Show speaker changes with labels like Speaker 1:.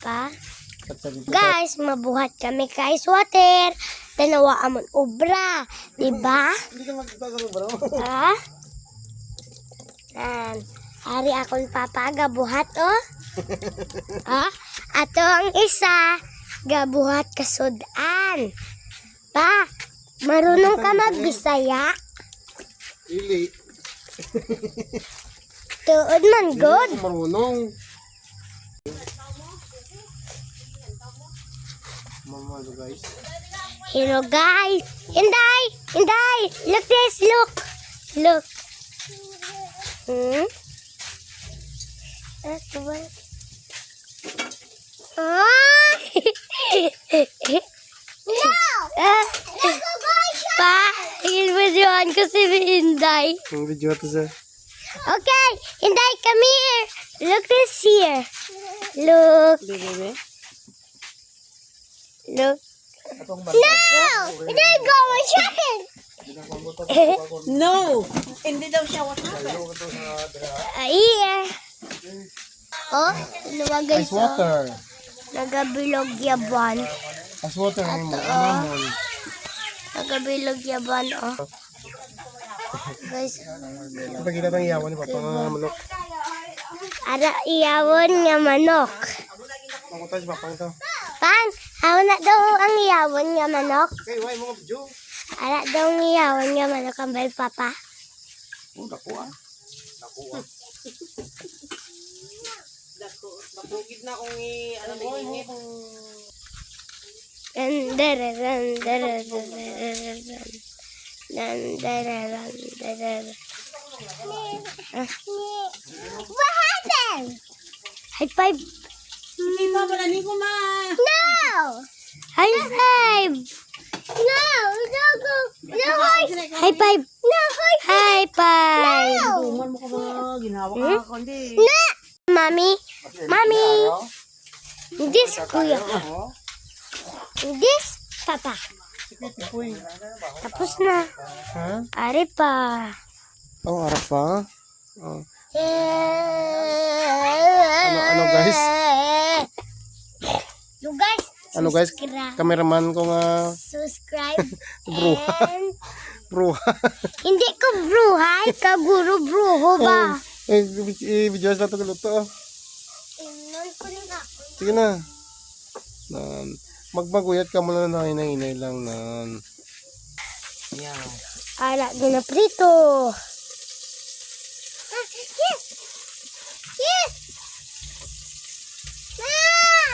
Speaker 1: pa. Guys, mabuhat kami kay ice water. Tanawa amon obra, di ba?
Speaker 2: Hindi ka magtatagal ng bro.
Speaker 1: Ha? Hari akong papa gabuhat oh. Ha? Ato ang isa gabuhat kasudan. Pa, marunong ka magbisaya?
Speaker 2: Ili.
Speaker 1: Tuod man good.
Speaker 2: Hindi ako marunong. Mama, guys.
Speaker 1: Hello guys. Inday, Inday, look this, look. Look. That's what. No. Pa, ilvidyoan ko si Inday.
Speaker 2: Ang video ito sir.
Speaker 1: Okay, Inday, come here. Look this here. Look. Look. No! Inday, go and shopping.
Speaker 3: No! Hindi daw siya. What happened?
Speaker 1: Here. Oh, luwa guys.
Speaker 2: Ice water.
Speaker 1: Nagabilog yaban.
Speaker 2: Ice water ang lemon.
Speaker 1: Nagabilog yaban, oh. Guys,
Speaker 2: Pagkita ng iyawan ni Papa ng manok.
Speaker 1: ara iyawon nga manok.
Speaker 2: Makuta si Papa ito.
Speaker 1: Pang, ako na daw ang iyawon nga manok.
Speaker 2: Okay, why mga video?
Speaker 1: Ara daw ang iyawon nga manok ang bay papa.
Speaker 2: Oh, dakuha. Dakuha.
Speaker 3: Bakugid na kung ano na ingit.
Speaker 1: What happened? High five.
Speaker 3: Hindi pa pala ni ko ma.
Speaker 1: No! High five! No! No! Go! No! High five! No! High five!
Speaker 3: Tuman mo ka ba? Ginawa ka kundi.
Speaker 1: No! Mommy! Mommy! This kuya. This papa. Tapos na.
Speaker 2: Ha?
Speaker 1: Ari pa.
Speaker 2: Oh, arap pa? Oh. Ano guys?
Speaker 1: You guys,
Speaker 2: Ano guys? Cameraman ko nga
Speaker 1: subscribe
Speaker 2: Bruha.
Speaker 1: and
Speaker 2: Bruha.
Speaker 1: hindi ko bruhay, kaguro bruho ba?
Speaker 2: Video lang ito kaluto.
Speaker 1: Inon ko rin ako.
Speaker 2: Sige na. Nan. Magmaguyat ka muna na inay lang nan.
Speaker 3: Yan.
Speaker 1: Ala, ginaprito.